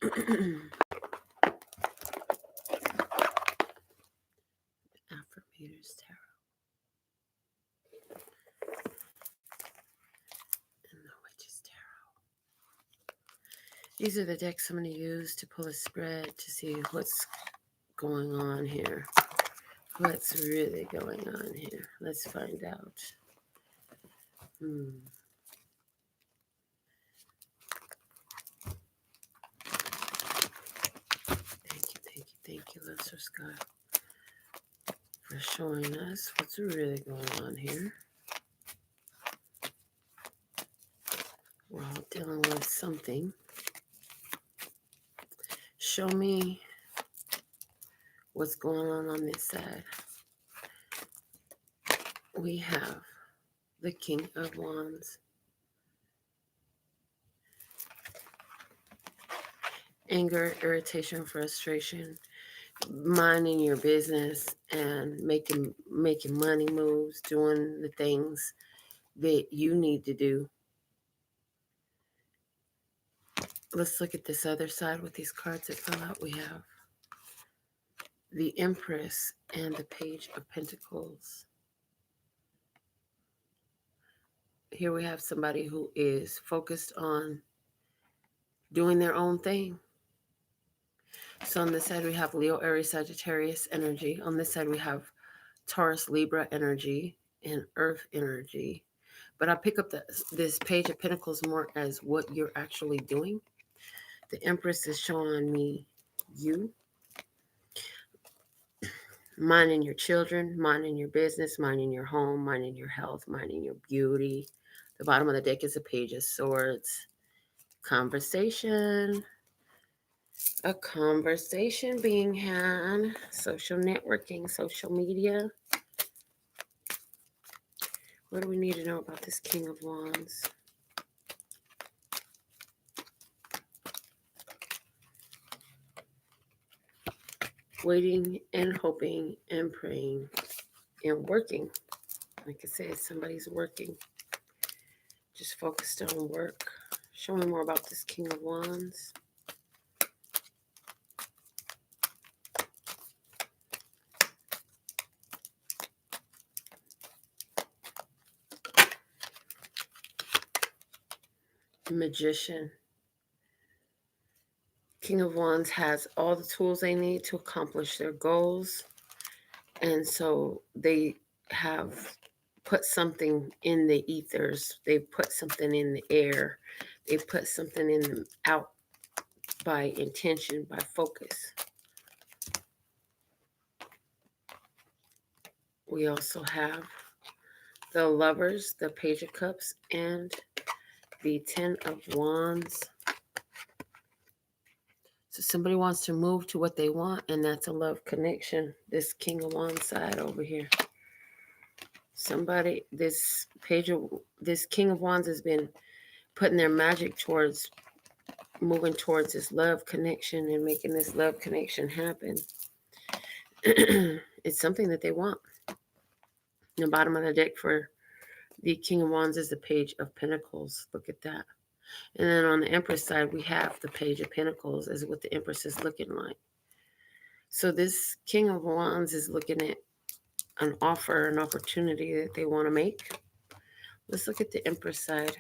Affirmators Tarot and the Witches Tarot. These are the decks I'm going to use to pull a spread to see what's going on here. What's really going on here? Let's find out. Thank you, Lesser Scott, for showing us what's really going on here. We're all dealing with something. Show me what's going on this side. We have the King of Wands. Anger, irritation, frustration, minding your business and making money moves, doing the things that you need to do. Let's look at this other side with these cards that fell out. We have the Empress and the Page of Pentacles. Here we have somebody who is focused on doing their own thing. So on this side, we have Leo, Aries, Sagittarius energy. On this side, we have Taurus, Libra energy and Earth energy. But I pick up this Page of Pentacles more as what you're actually doing. The Empress is showing me you. Minding your children, minding your business, minding your home, minding your health, minding your beauty. The bottom of the deck is a Page of Swords. Conversation. A conversation being had. Social networking, social media. What do we need to know about this King of Wands? Waiting and hoping and praying and working. Like I said, somebody's working. Just focused on work. Show me more about this King of Wands. Magician. King of Wands has all the tools they need to accomplish their goals. And so they have put something in the ethers. They put something in the air. They put something in them out by intention, by focus. We also have the Lovers, the Page of Cups, and the Ten of Wands. So somebody wants to move to what they want, and that's a love connection. This King of Wands side over here. Somebody, this King of Wands has been putting their magic towards moving towards this love connection and making this love connection happen. It's something that they want. The bottom of the deck for the King of Wands is the Page of Pentacles. Look at that. And then on the Empress side, we have the Page of Pentacles as what the Empress is looking like. So this King of Wands is looking at an offer, an opportunity that they want to make. Let's look at the Empress side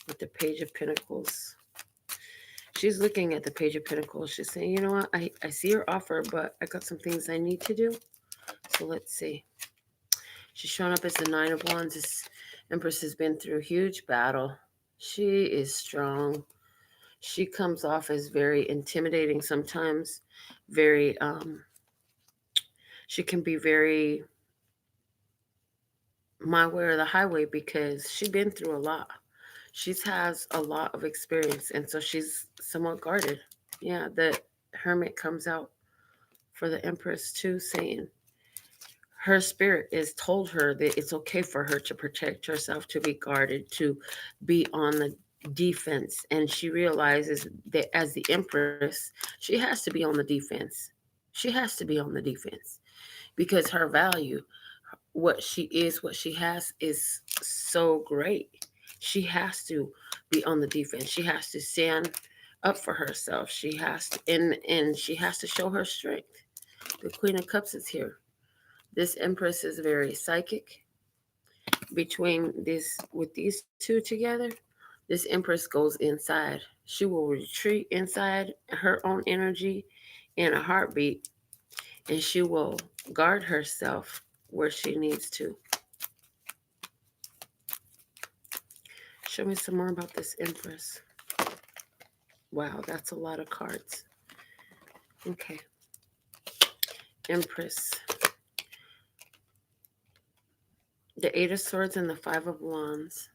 with the Page of Pentacles. She's looking at the Page of Pentacles. She's saying, you know what, I see your offer, but I got some things I need to do. So let's see. She's showing up as the Nine of Wands. This Empress has been through a huge battle. She is strong. She comes off as very intimidating sometimes. Very, she can be very my way or the highway because she's been through a lot. She has a lot of experience, and so she's somewhat guarded. Yeah, the Hermit comes out for the Empress too, saying her spirit has told her that it's okay for her to protect herself, to be guarded, to be on the defense. And she realizes that as the Empress, she has to be on the defense. She has to be on the defense because her value, what she is, what she has is so great. She has to be on the defense. She has to stand up for herself. She has to, and she has to show her strength. The Queen of Cups is here. This Empress is very psychic. Between this with these two together, this Empress goes inside. She will retreat inside her own energy in a heartbeat, and she will guard herself where she needs to. Show me some more about this Empress. Wow, that's a lot of cards. Okay. Empress. The Eight of Swords and the Five of Wands.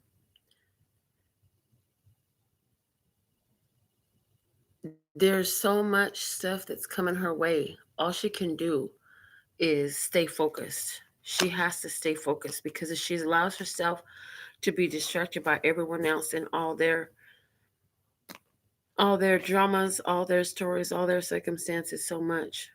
There's so much stuff that's coming her way. All she can do is stay focused. She has to stay focused because if she allows herself to be distracted by everyone else and all their dramas, all their stories, all their circumstances so much,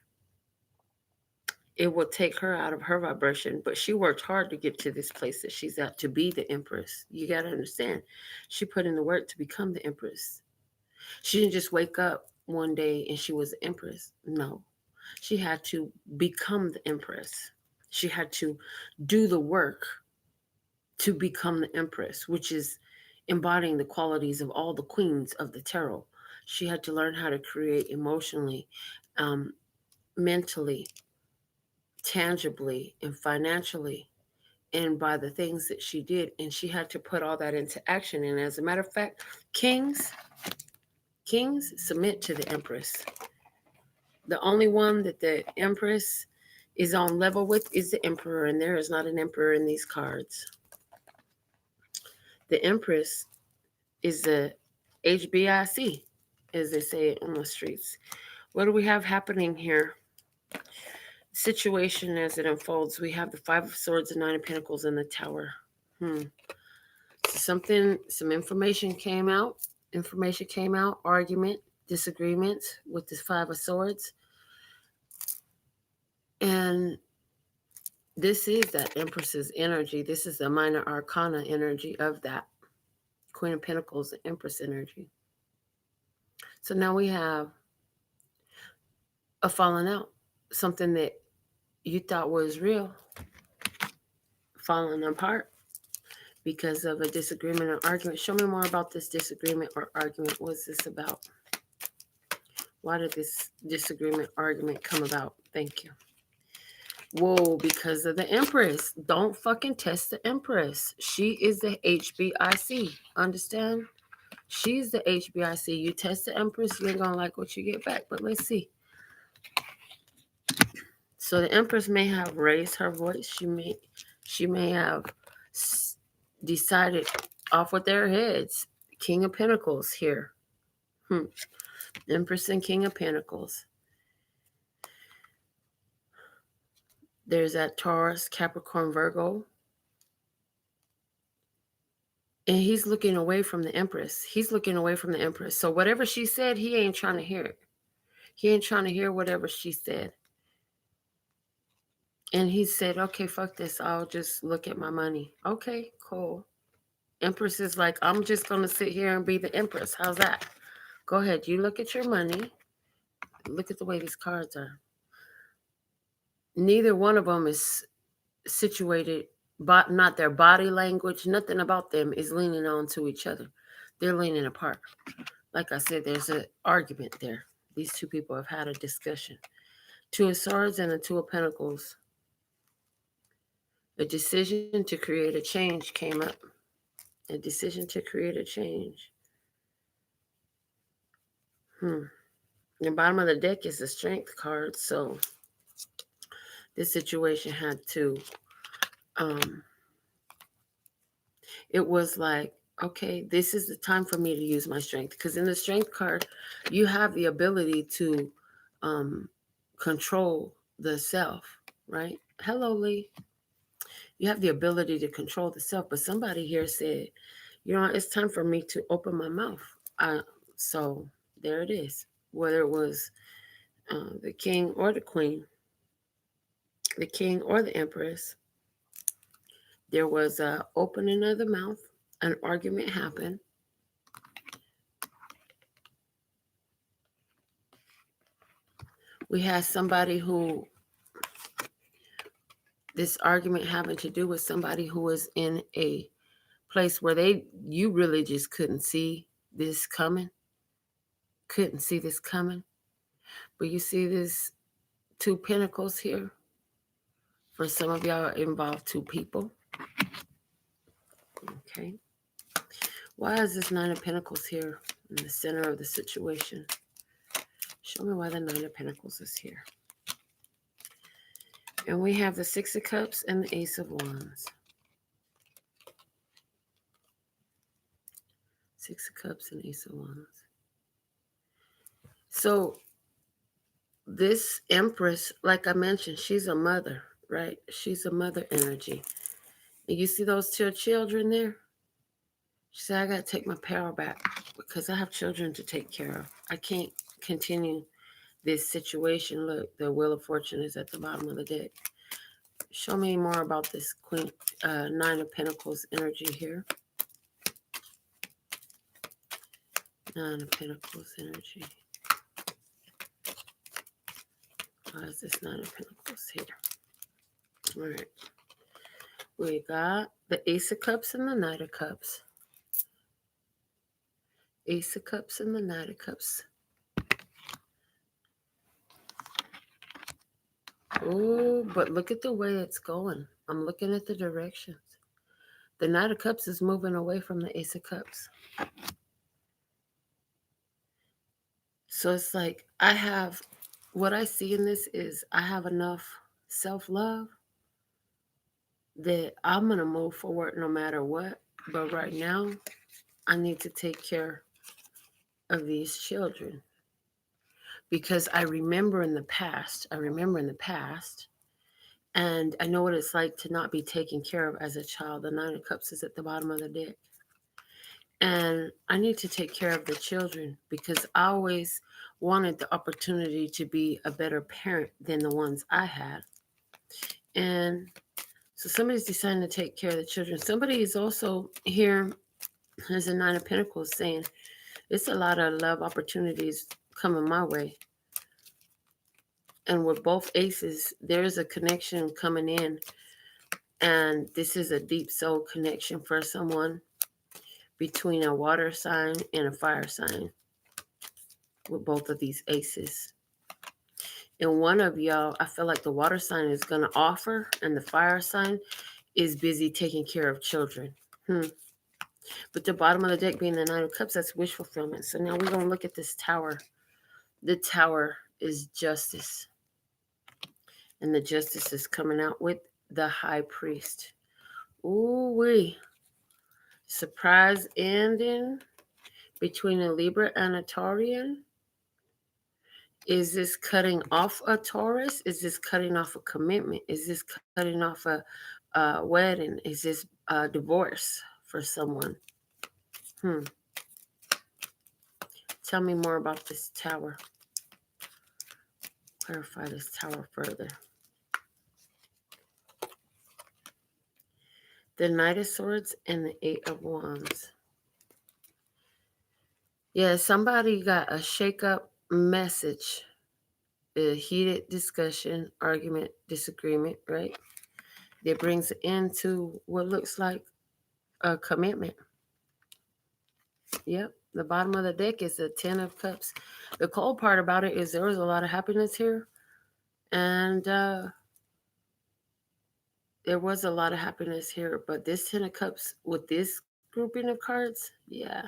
it will take her out of her vibration. But she worked hard to get to this place that she's at to be the Empress. You got to understand. She put in the work to become the Empress. She didn't just wake up one day and she was the Empress. No. She had to become the Empress. She had to do the work to become the Empress, which is embodying the qualities of all the queens of the tarot. She had to learn how to create emotionally, um, mentally, tangibly, and financially, and by the things that she did. And she had to put all that into action. And as a matter of fact, kings submit to the Empress. The only one that the Empress is on level with is the Emperor, and there is not an Emperor in these cards. The Empress is the HBIC, as they say on the streets. What do we have happening here? Situation as it unfolds. We have the Five of Swords and Nine of Pentacles in the Tower. Some information came out. Argument, disagreements with the Five of Swords. And this is that Empress's energy. This is the minor arcana energy of that Queen of Pentacles, the Empress energy. So now we have a falling out. Something that you thought was real, falling apart because of a disagreement or argument. Show me more about this disagreement or argument. What's this about? Why did this disagreement, argument come about? Thank you. Whoa, because of the Empress. Don't fucking test the Empress. She is the HBIC. Understand? She's the HBIC. You test the Empress, you ain't gonna like what you get back. But let's see. So the Empress may have raised her voice. She may have decided off with their heads. King of Pentacles here. Empress and King of Pentacles. There's that Taurus, Capricorn, Virgo. And he's looking away from the Empress. He's looking away from the Empress. So whatever she said, he ain't trying to hear it. He ain't trying to hear whatever she said. And he said, okay, fuck this. I'll just look at my money. Okay, cool. Empress is like, I'm just going to sit here and be the Empress. How's that? Go ahead. You look at your money. Look at the way these cards are. Neither one of them is situated, but not their body language. Nothing about them is leaning on to each other. They're leaning apart. Like I said, there's an argument there. These two people have had a discussion. Two of Swords and a Two of Pentacles. A decision to create a change came up. A decision to create a change. The bottom of the deck is the Strength card. So this situation had to, it was like, okay, this is the time for me to use my strength. Because in the Strength card, you have the ability to control the self, right? Hello, Lee. You have the ability to control the self. But somebody here said, it's time for me to open my mouth. So there it is. Whether it was the king or the queen, the king or the Empress, there was a opening of the mouth. An argument happened. We had somebody who, this argument having to do with somebody who was in a place where you really just couldn't see this coming. Couldn't see this coming. But you see this two pentacles here. For some of y'all involved two people. Okay. Why is this Nine of Pentacles here in the center of the situation? Show me why the Nine of Pentacles is here. And we have the Six of Cups and the Ace of Wands. Six of Cups and Ace of Wands. So this Empress, like I mentioned, she's a mother, right? She's a mother energy. And you see those two children there? She said, I got to take my power back because I have children to take care of. I can't continue this situation. Look, the Wheel of Fortune is at the bottom of the deck. Show me more about this Nine of Pentacles energy here. Nine of Pentacles energy. Why is this Nine of Pentacles here? All right. We got the Ace of Cups and the Knight of Cups. Ace of Cups and the Knight of Cups. Oh, but look at the way it's going. I'm looking at the directions. The Knight of Cups is moving away from the Ace of Cups. So it's like what I see in this is I have enough self-love that I'm going to move forward no matter what. But right now, I need to take care of these children. Because I remember in the past, and I know what it's like to not be taken care of as a child. The Nine of Cups is at the bottom of the deck. And I need to take care of the children because I always wanted the opportunity to be a better parent than the ones I had. And so somebody's deciding to take care of the children. Somebody is also here as a Nine of Pentacles saying, it's a lot of love opportunities coming my way. And with both aces, there is a connection coming in. And this is a deep soul connection for someone between a water sign and a fire sign with both of these aces. And one of y'all, I feel like the water sign is going to offer, and the fire sign is busy taking care of children. But the bottom of the deck being the Nine of Cups, that's wish fulfillment. So now we're going to look at this tower. The tower is justice. And the justice is coming out with the high priest. Ooh-wee. Surprise ending between a Libra and a Taurian. Is this cutting off a Taurus? Is this cutting off a commitment? Is this cutting off a wedding? Is this a divorce for someone? Tell me more about this tower. Clarify this tower further. The Knight of Swords and the Eight of Wands. Yeah, somebody got a shake-up message. A heated discussion, argument, disagreement, right? That brings an end to what looks like a commitment. Yep, the bottom of the deck is the Ten of Cups. The cold part about it is there was a lot of happiness here. And there was a lot of happiness here. But this Ten of Cups with this grouping of cards, yeah.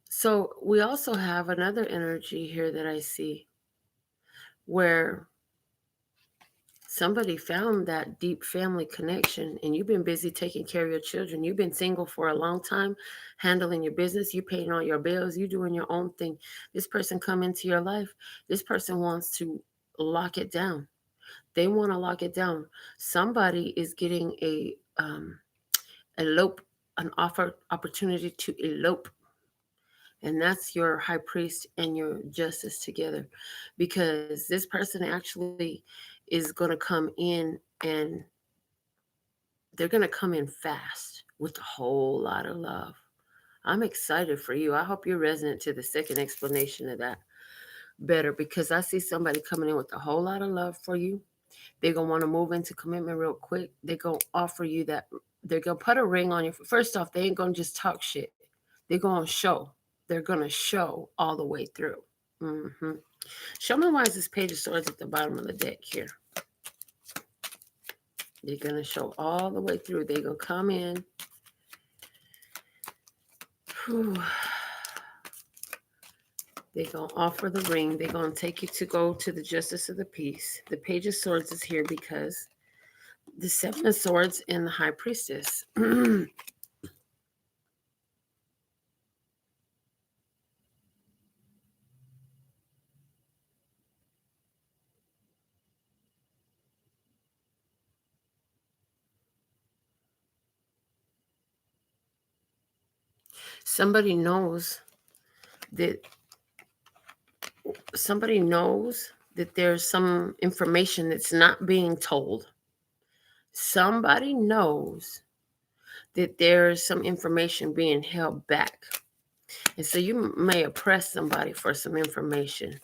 So we also have another energy here that I see where somebody found that deep family connection and you've been busy taking care of your children. You've been single for a long time, handling your business. You paying all your bills. You doing your own thing. This person come into your life. This person wants to lock it down. They want to lock it down. Somebody is getting an opportunity to elope. And that's your high priest and your justice together. Because this person actually is going to come in and they're going to come in fast with a whole lot of love. I'm excited for you. I hope you're resonant to the second explanation of that. better, because I see somebody coming in with a whole lot of love for you. They're gonna want to move into commitment real quick. They're gonna offer you that. They're gonna put a ring on you. First off, they ain't gonna just talk shit. They're gonna show. They're gonna show all the way through. hmm Show me why is this Page of Swords at the bottom of the deck here. They're gonna show all the way through. They're gonna come in. Whew. They're going to offer the ring. They're going to take you to go to the Justice of the Peace. The Page of Swords is here because the Seven of Swords and the High Priestess. Somebody knows that there's some information that's not being told. Somebody knows that there's some information being held back. And so you may oppress somebody for some information.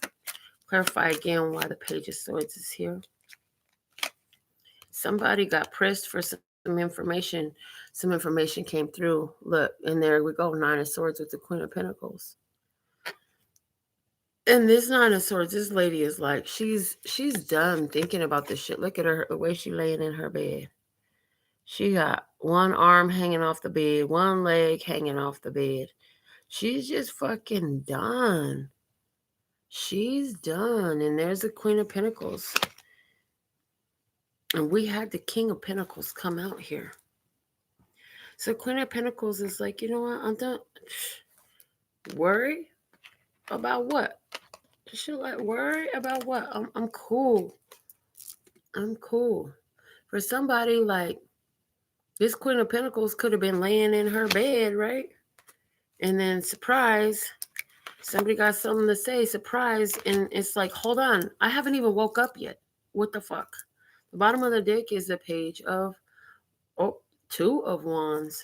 Clarify again why the Page of Swords is here. Somebody got pressed for some information. Some information came through. Look, and there we go. Nine of Swords with the Queen of Pentacles. And this Nine of Swords, this lady is like, she's done thinking about this shit. Look at her, the way she laying in her bed. She got one arm hanging off the bed, one leg hanging off the bed. She's just fucking done. She's done. And there's the Queen of Pentacles. And we had the King of Pentacles come out here. So Queen of Pentacles is like, you know what? I'm done. Worry about what? She like, worry about what? I'm cool. I'm cool. For somebody like this Queen of Pentacles could have been laying in her bed, right? And then surprise, somebody got something to say, surprise, and it's like, hold on, I haven't even woke up yet. What the fuck? The bottom of the deck is the Page of Two of Wands.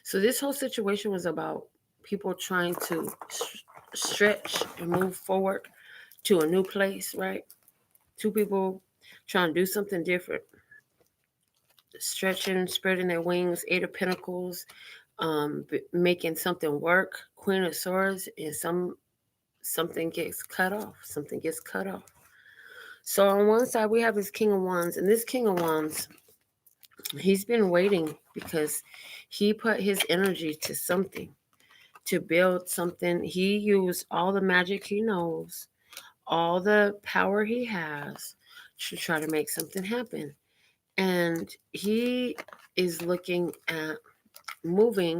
So this whole situation was about people trying to stretch and move forward to a new place, right? Two people trying to do something different, stretching, spreading their wings. Eight of Pentacles, making something work. Queen of Swords, and something gets cut off. Something gets cut off. So on one side we have this King of Wands, and this King of Wands, he's been waiting because he put his energy to something, to build something. He used all the magic he knows, all the power he has to try to make something happen. And he is looking at moving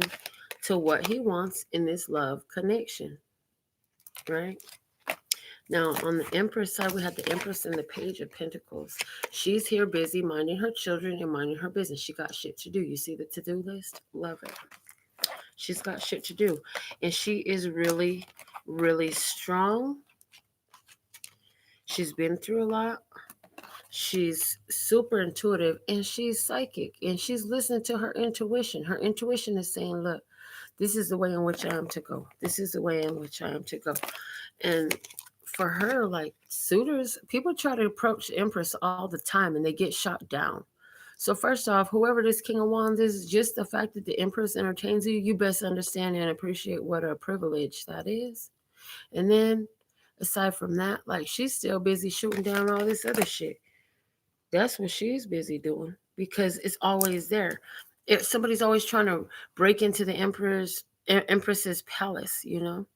to what he wants in this love connection, right? Now, on the Empress side, we have the Empress and the Page of Pentacles. She's here busy minding her children and minding her business. She got shit to do. You see the to-do list? Love it. She's got shit to do. And she is really, really strong. She's been through a lot. She's super intuitive, and she's psychic, and she's listening to her intuition. Her intuition is saying, look, this is the way in which I am to go. This is the way in which I am to go. And for her, like suitors, people try to approach the Empress all the time and they get shot down. So first off, whoever this King of Wands is, just the fact that the Empress entertains you, you best understand and appreciate what a privilege that is. And then aside from that, like she's still busy shooting down all this other shit. That's what she's busy doing because it's always there. If somebody's always trying to break into the Empress's palace, you know.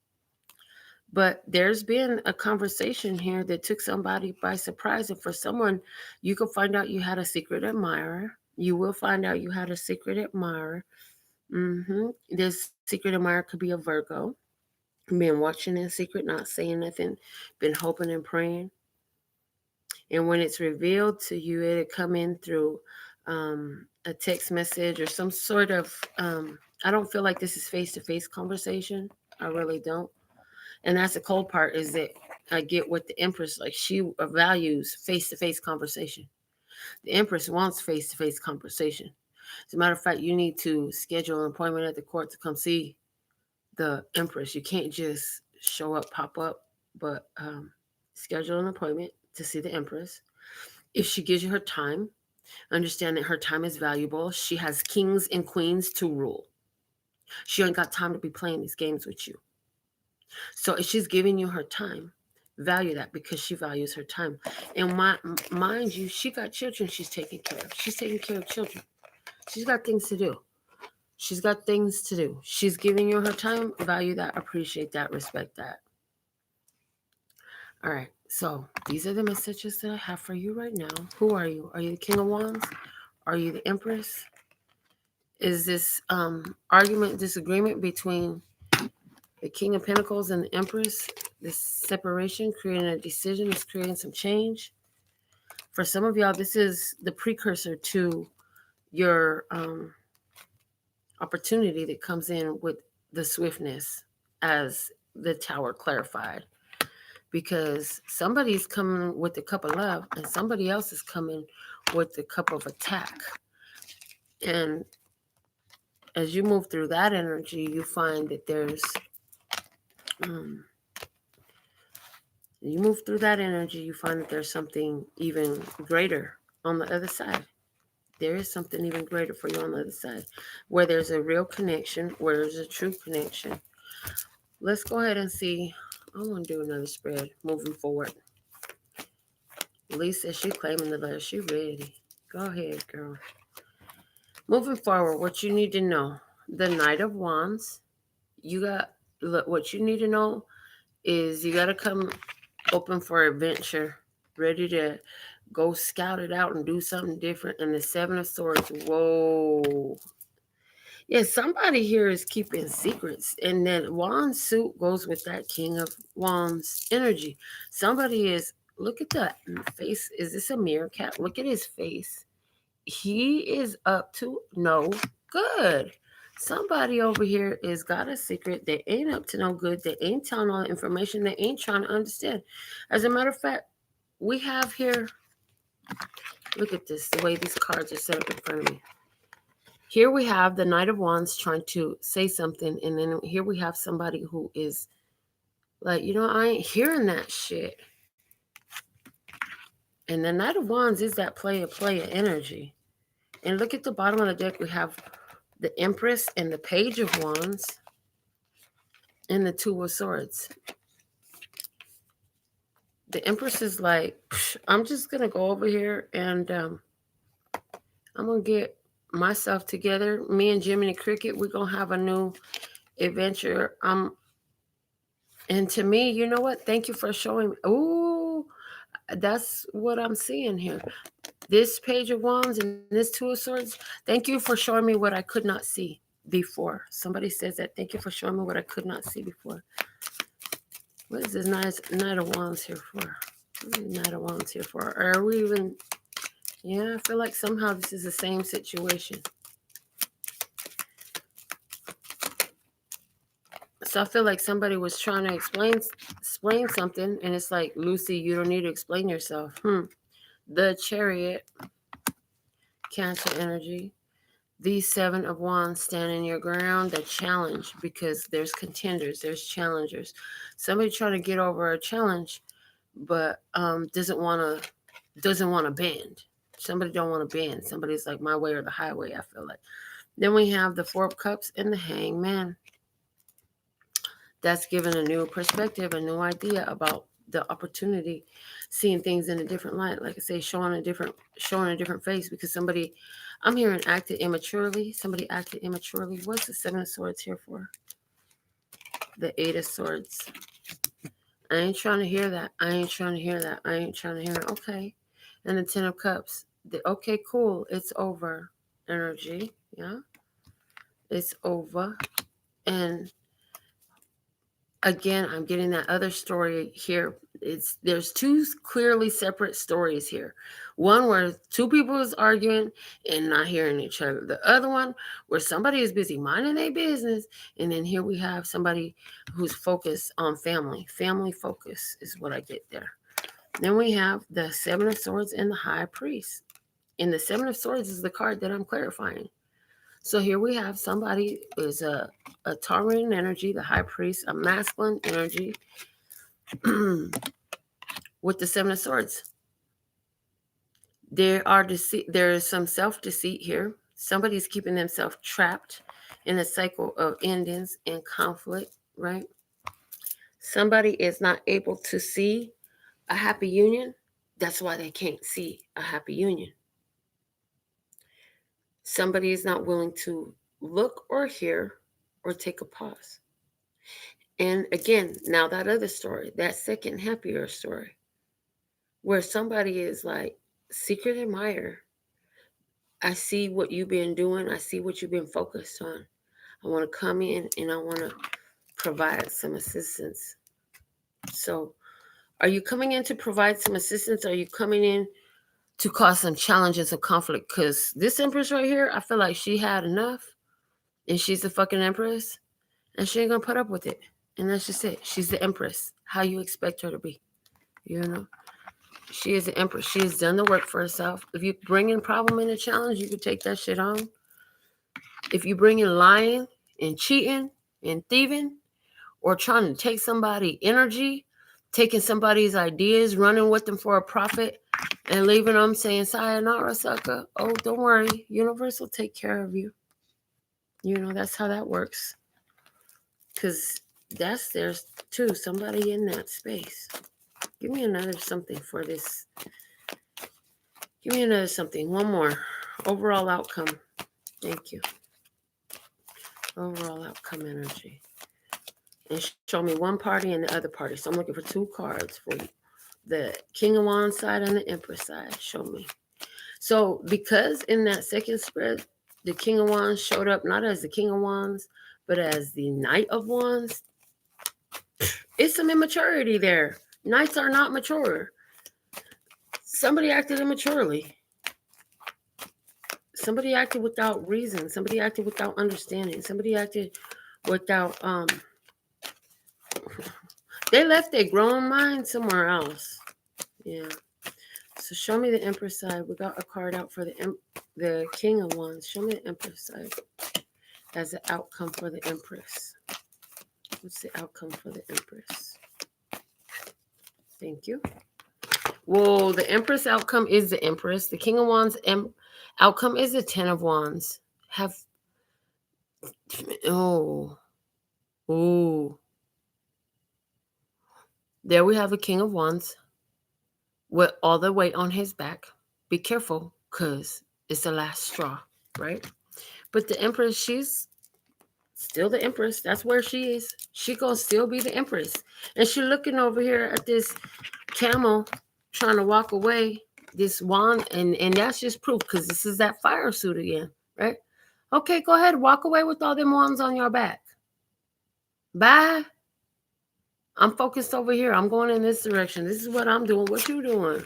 But there's been a conversation here that took somebody by surprise. And for someone, you can find out you had a secret admirer. You will find out you had a secret admirer. This secret admirer could be a Virgo. Been watching in secret, not saying nothing, been hoping and praying. And when it's revealed to you, it'll come in through a text message or some sort of, I don't feel like this is face-to-face conversation. I really don't. And that's the cold part, is that I get what the Empress, like she values face-to-face conversation. The Empress wants face-to-face conversation. As a matter of fact, you need to schedule an appointment at the court to come see the Empress. You can't just show up, pop up. but schedule an appointment to see the Empress. If she gives you her time, understand that her time is valuable. She has kings and queens to rule. She ain't got time to be playing these games with you. So if she's giving you her time, value that because she values her time. And mind you, she got children she's taking care of. She's taking care of children. She's got things to do. She's got things to do. She's giving you her time. Value that, appreciate that, respect that. All right. So these are the messages that I have for you right now. Who are you? Are you the King of Wands? Are you the Empress? Is this argument, disagreement between the King of Pentacles and the Empress, this separation, creating a decision, is creating some change? For some of y'all, this is the precursor to your opportunity that comes in with the swiftness, as the Tower clarified. Because somebody's coming with the cup of love and somebody else is coming with the cup of attack. And as you move through that energy, you find that you move through that energy, you find that there's something even greater on the other side. There is something even greater for you on the other side, where there's a real connection, where there's a true connection. Let's go ahead and see. I want to do another spread moving forward. Lisa, she claiming the letter. She ready. Go ahead, girl. Moving forward, what you need to know. The Knight of Wands. You got, look, what you need to know is you got to come open for adventure, ready to go scout it out and do something different. And the Seven of Swords, whoa. Yeah, somebody here is keeping secrets. And that wand suit goes with that King of Wands energy. Somebody is, look at that face. Is this a meerkat? Look at his face. He is up to no good. Somebody over here is got a secret. They ain't up to no good. They ain't telling all the information. They ain't trying to understand. As a matter of fact, we have here, look at this, the way these cards are set up in front of me. Here we have the Knight of Wands trying to say something, and then here we have somebody who is like, I ain't hearing that shit. And the Knight of Wands is that player energy. And look at the bottom of the deck. We have the Empress and the Page of Wands and the Two of Swords. The Empress is like, I'm just going to go over here and I'm going to get myself together. Me and Jiminy Cricket, we're going to have a new adventure. And to me, you know what? Thank you for showing me. Ooh, that's what I'm seeing here. This Page of Wands and this Two of Swords, thank you for showing me what I could not see before. Somebody says that. Thank you for showing me what I could not see before. What is this Knight of Wands here for? What is Knight of Wands here for? Or are we even... Yeah, I feel like somehow this is the same situation. So I feel like somebody was trying to explain something, and it's like, Lucy, you don't need to explain yourself. The Chariot, Cancer energy. The Seven of Wands, standing your ground. The challenge, because there's contenders, there's challengers. Somebody trying to get over a challenge, but doesn't want to bend. Somebody don't want to bend. Somebody's like, my way or the highway, I feel like. Then we have the Four of Cups and the Hangman. That's given a new perspective, a new idea about the opportunity, seeing things in a different light. Like I say, showing a different face, because somebody, I'm hearing, acted immaturely. Somebody acted immaturely. What's the Seven of Swords here for? The Eight of Swords. I ain't trying to hear that. I ain't trying to hear that. I ain't trying to hear it. Okay. And the Ten of Cups. Okay, cool. It's over. Energy. Yeah. It's over. And again, I'm getting that other story here. There's two clearly separate stories here. One where two people is arguing and not hearing each other. The other one where somebody is busy minding their business, and then here we have somebody who's focused on family. Family focus is what I get there. Then we have the Seven of Swords and the High Priest. And the Seven of Swords is the card that I'm clarifying. So here we have somebody is a Taurean energy, the High Priest, a masculine energy. with the Seven of Swords. There is some self-deceit here. Somebody's keeping themselves trapped in a cycle of endings and conflict, right? Somebody is not able to see a happy union. That's why they can't see a happy union. Somebody is not willing to look or hear or take a pause. And again, now that other story, that second happier story, where somebody is like, secret admirer, I see what you've been doing. I see what you've been focused on. I want to come in and I want to provide some assistance. So, are you coming in to provide some assistance? Are you coming in to cause some challenges and conflict? Because this Empress right here, I feel like she had enough and she's the fucking Empress and she ain't going to put up with it. And that's just it. She's the Empress. How you expect her to be, you know? She is the Empress. She has done the work for herself. If you bring in problem and a challenge, you can take that shit on. If you bring in lying and cheating and thieving or trying to take somebody's energy, taking somebody's ideas, running with them for a profit, and leaving them saying, sayonara, sucker. Oh, don't worry. Universe will take care of you. You know, that's how that works. Because that's there's too. Somebody in that space. Give me another something for this. Give me another something. One more. Overall outcome. Thank you. Overall outcome energy. And show me one party and the other party. So I'm looking for two cards for you. The King of Wands side and the Empress side. Show me. So because in that second spread, the King of Wands showed up not as the King of Wands, but as the Knight of Wands, it's some immaturity there. Knights are not mature. Somebody acted immaturely. Somebody acted without reason. Somebody acted without understanding. Somebody acted without they left their grown mind somewhere else. Yeah. So show me the Empress side. We got a card out for the King of Wands. Show me the Empress side as the outcome for the Empress. What's the outcome for the Empress? Thank you. Well, the Empress outcome is the Empress. The King of Wands outcome is the Ten of Wands. Oh. There we have a King of Wands with all the weight on his back. Be careful, because it's the last straw, right? But the Empress, she's still the Empress. That's where she is. She gonna still be the Empress. And she looking over here at this camel trying to walk away, this wand, and that's just proof, because this is that fire suit again, right? Okay, go ahead, walk away with all them wands on your back. Bye. I'm focused over here. I'm going in this direction. This is what I'm doing. What you doing?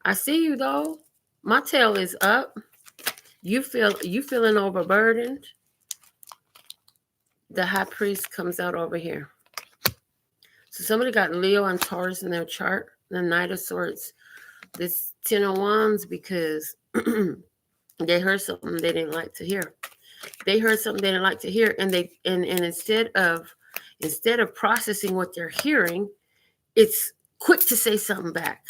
I see you though. My tail is up. You feeling overburdened. The High Priest comes out over here. So somebody got Leo and Taurus in their chart. The Knight of Swords. This Ten of Wands, because they heard something they didn't like to hear. They heard something they didn't like to hear, and instead of processing what they're hearing, it's quick to say something back.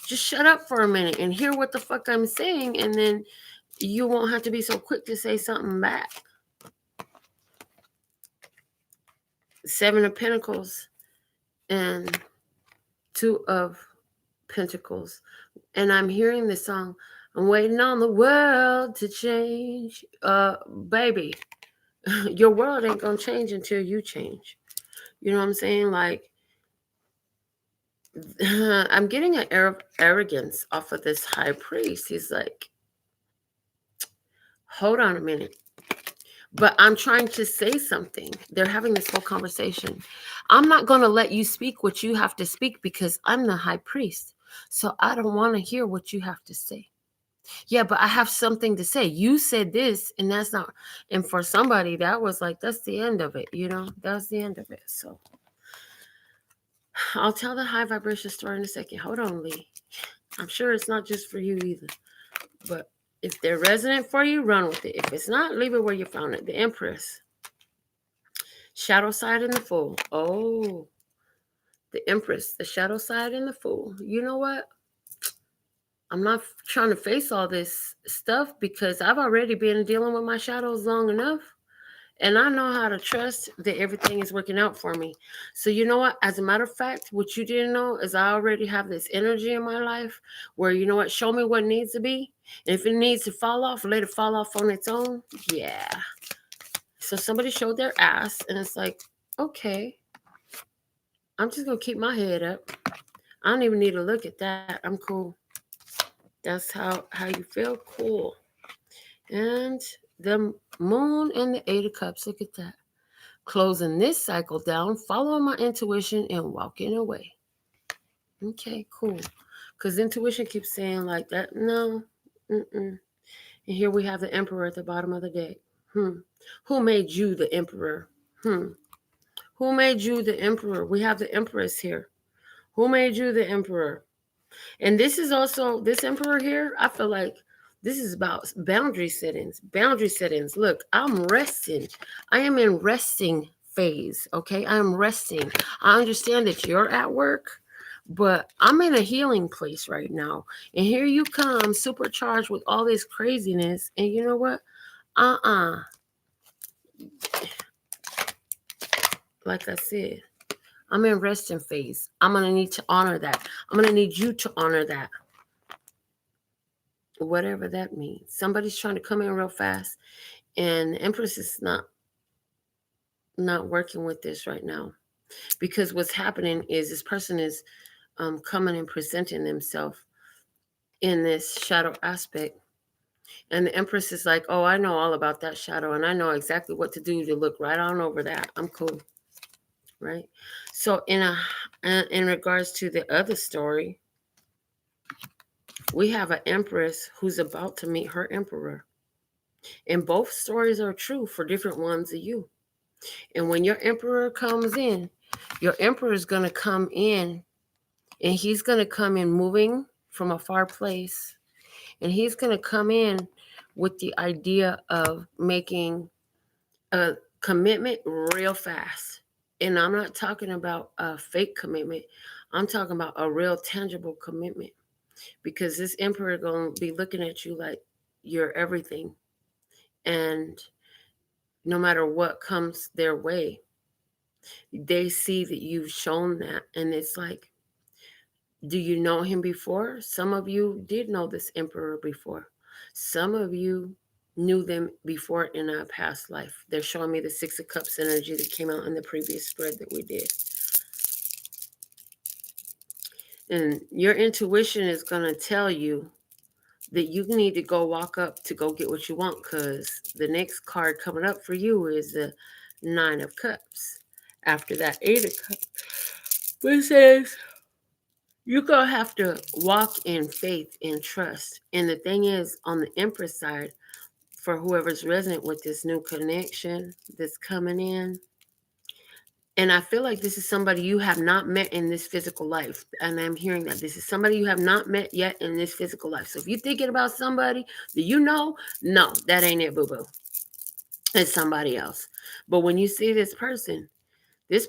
Just shut up for a minute and hear what the fuck I'm saying, and then you won't have to be so quick to say something back. Seven of Pentacles and Two of Pentacles. And I'm hearing this song, I'm waiting on the world to change. Baby, your world ain't gonna change until you change. You know what I'm saying? Like, I'm getting an air of arrogance off of this High Priest. He's like, hold on a minute. But I'm trying to say something. They're having this whole conversation. I'm not going to let you speak what you have to speak, because I'm the High Priest. So I don't want to hear what you have to say. Yeah, but I have something to say. You said this, and that's not. And for somebody, that was like, that's the end of it. You know, that's the end of it. So I'll tell the high vibration story in a second. Hold on, Lee. I'm sure it's not just for you either. But if they're resonant for you, run with it. If it's not, leave it where you found it. The Empress. Shadow side and the Fool. Oh. The Empress, the shadow side, and the Fool. You know what? I'm not trying to face all this stuff because I've already been dealing with my shadows long enough. And I know how to trust that everything is working out for me. So, you know what? As a matter of fact, what you didn't know is I already have this energy in my life where, you know what? Show me what needs to be. And if it needs to fall off, let it fall off on its own. Yeah. So, somebody showed their ass, and it's like, okay, I'm just going to keep my head up. I don't even need to look at that. I'm cool. That's how you feel. Cool. And the moon and the 8 of Cups. Look at that. Closing this cycle down, following my intuition and walking away. Okay, cool. Because intuition keeps saying like that. No. Mm-mm. And here we have the Emperor at the bottom of the deck. Who made you the Emperor? Who made you the Emperor? We have the Empress here. Who made you the Emperor? And this is also, this Emperor here, I feel like this is about boundary settings. Boundary settings. Look, I'm resting. I am in resting phase. Okay. I am resting. I understand that you're at work, but I'm in a healing place right now. And here you come, supercharged with all this craziness. And you know what? Like I said, I'm in resting phase. I'm going to need to honor that. I'm going to need you to honor that. Whatever that means. Somebody's trying to come in real fast, and the Empress is not working with this right now, because what's happening is this person is coming and presenting themselves in this shadow aspect, and the Empress is like, oh, I know all about that shadow, and I know exactly what to do to look right on over that. I'm cool, right? So in regards to the other story, we have an Empress who's about to meet her Emperor. And both stories are true for different ones of you. And when your Emperor comes in, your Emperor is going to come in, and he's going to come in moving from a far place. And he's going to come in with the idea of making a commitment real fast. And I'm not talking about a fake commitment. I'm talking about a real tangible commitment. Because this Emperor is going to be looking at you like you're everything. And no matter what comes their way, they see that you've shown that. And it's like, do you know him before? Some of you did know this Emperor before. Some of you knew them before in a past life. They're showing me the 6 of Cups energy that came out in the previous spread that we did. And your intuition is going to tell you that you need to go walk up to go get what you want, because the next card coming up for you is the 9 of Cups. After that 8 of Cups, which says you're going to have to walk in faith and trust. And the thing is, on the Empress side, for whoever's resonant with this new connection that's coming in, and I feel like this is somebody you have not met in this physical life. And I'm hearing that this is somebody you have not met yet in this physical life. So if you're thinking about somebody that you know, no, that ain't it, boo-boo. It's somebody else. But when you see this person is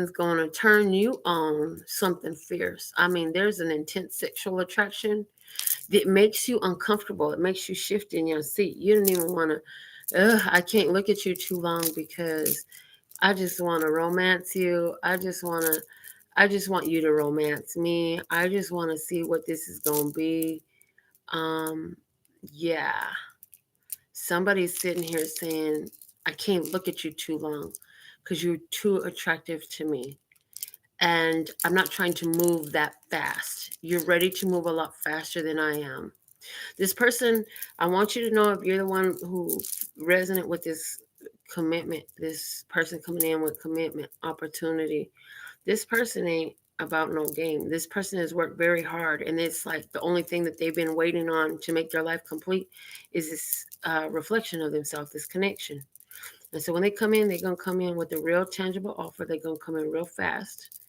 going to turn you on something fierce. I mean, there's an intense sexual attraction that makes you uncomfortable. It makes you shift in your seat. You don't even want to, I can't look at you too long because I just want to romance you. I just want you to romance me. I just want to see what this is going to be. Yeah. Somebody's sitting here saying, I can't look at you too long because you're too attractive to me. And I'm not trying to move that fast. You're ready to move a lot faster than I am. This person, I want you to know, if you're the one who resonate with this commitment, this person coming in with commitment, opportunity, this person ain't about no game. This person has worked very hard, and it's like the only thing that they've been waiting on to make their life complete is this reflection of themselves, this connection. And so when they come in, they're going to come in with a real tangible offer. They're going to come in real fast.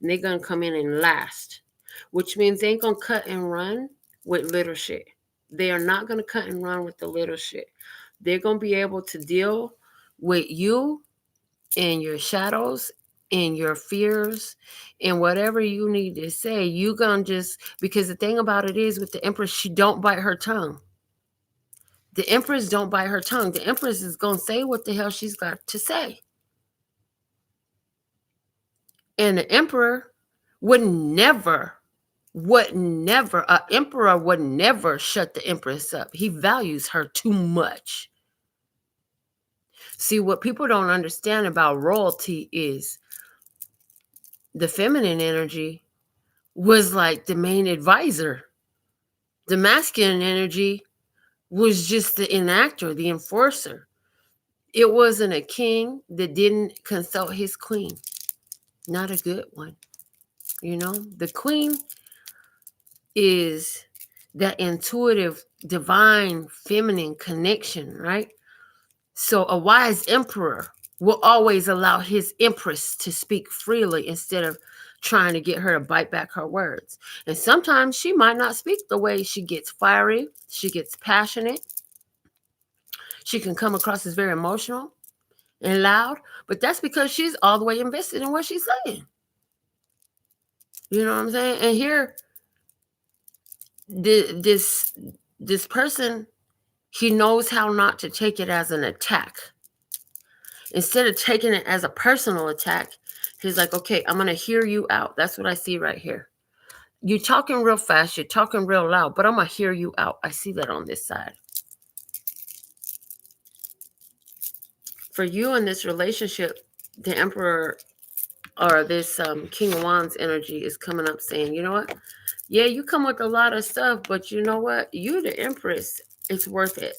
And they're going to come in and last, which means they ain't going to cut and run with little shit. They are not going to cut and run with the little shit. They're going to be able to deal with you and your shadows and your fears and whatever you need to say, you gonna just, because the thing about it is with the Empress, she don't bite her tongue. The Empress don't bite her tongue. The Empress is gonna say what the hell she's got to say. And the Emperor would never, a emperor would never shut the Empress up. He values her too much. See, what people don't understand about royalty is the feminine energy was like the main advisor. The masculine energy was just the enactor, the enforcer. It wasn't a king that didn't consult his queen. Not a good one. The queen is that intuitive, divine, feminine connection, right? So a wise emperor will always allow his empress to speak freely instead of trying to get her to bite back her words. And sometimes she might not speak the way. She gets fiery, she gets passionate, she can come across as very emotional and loud, but that's because she's all the way invested in what she's saying. You know what I'm saying? And here, this person, he knows how not to take it as an attack. Instead of taking it as a personal attack, he's like, okay, I'm going to hear you out. That's what I see right here. You're talking real fast. You're talking real loud, but I'm going to hear you out. I see that on this side. For you in this relationship, the Emperor or this King of Wands energy is coming up saying, you know what? Yeah, you come with a lot of stuff, but you know what? You, the Empress, it's worth it.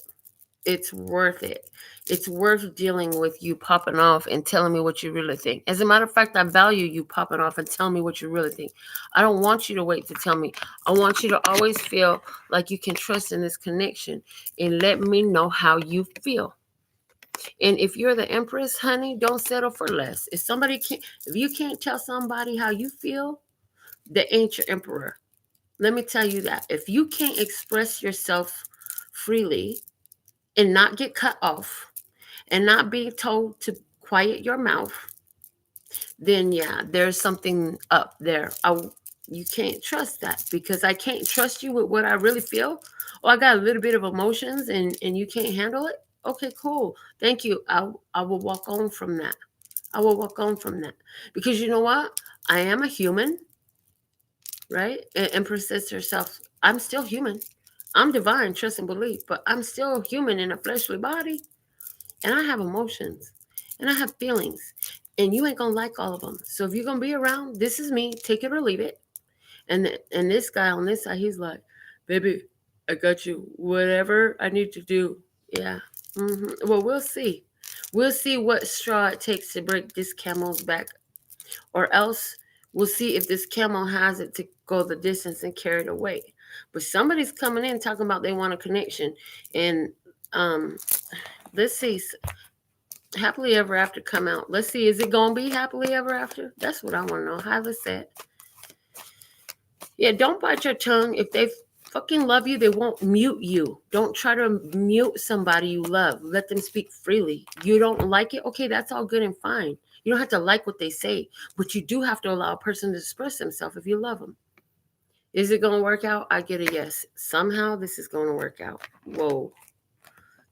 It's worth it. It's worth dealing with you popping off and telling me what you really think. As a matter of fact, I value you popping off and telling me what you really think. I don't want you to wait to tell me. I want you to always feel like you can trust in this connection and let me know how you feel. And if you're the Empress, honey, don't settle for less. If you can't tell somebody how you feel, they ain't your Emperor. Let me tell you that. If you can't express yourself freely and not get cut off and not being told to quiet your mouth, then yeah, there's something up there. You can't trust that because I can't trust you with what I really feel. Oh, I got a little bit of emotions and you can't handle it. Okay, cool. Thank you. I will walk on from that. I will walk on from that because you know what? I am a human, right? And Empress says to herself, I'm still human. I'm divine, trust and believe, but I'm still human in a fleshly body. And I have emotions and I have feelings. And you ain't gonna like all of them. So if you're gonna be around, this is me, take it or leave it. And this guy on this side, he's like, baby, I got you. Whatever I need to do. Yeah. Well, we'll see. We'll see what straw it takes to break this camel's back. Or else we'll see if this camel has it to go the distance and carry it away. But somebody's coming in talking about they want a connection. And let's see. Happily ever after come out. Let's see. Is it going to be happily ever after? That's what I want to know. Highly said. Yeah, don't bite your tongue. If they fucking love you, they won't mute you. Don't try to mute somebody you love. Let them speak freely. You don't like it? Okay, that's all good and fine. You don't have to like what they say, but you do have to allow a person to express themselves if you love them. Is it going to work out? I get a yes. Somehow this is going to work out. Whoa.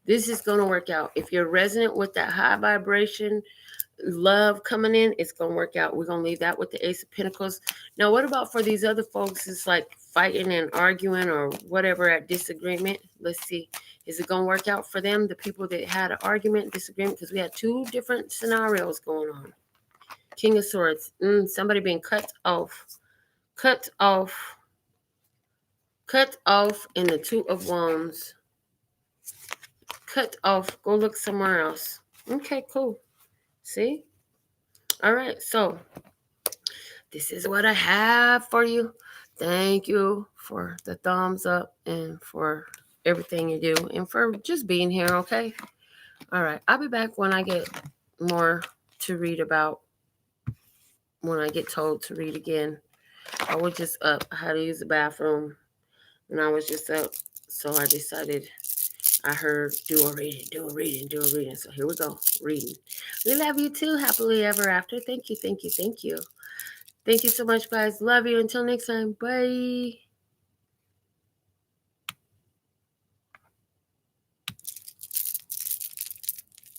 This is going to work out. If you're resonant with that high vibration, love coming in, it's going to work out. We're going to leave that with the Ace of Pentacles. Now, what about for these other folks? It's like fighting and arguing or whatever at disagreement. Let's see. Is it going to work out for them? The people that had an argument, disagreement, because we had two different scenarios going on. King of Swords. Somebody being cut off. Cut off. Cut off in the Two of Wands. Cut off. Go look somewhere else. Okay, cool. See? All right, so this is what I have for you. Thank you for the thumbs up and for everything you do and for just being here, okay? All right, I'll be back when I get more to read about, when I get told to read again. I was just up. I had to use the bathroom and I was just up, so I decided I heard do a reading. So here we go. Reading. We love you too. Happily ever after. Thank you. Thank you so much, guys. Love you. Until next time. Bye.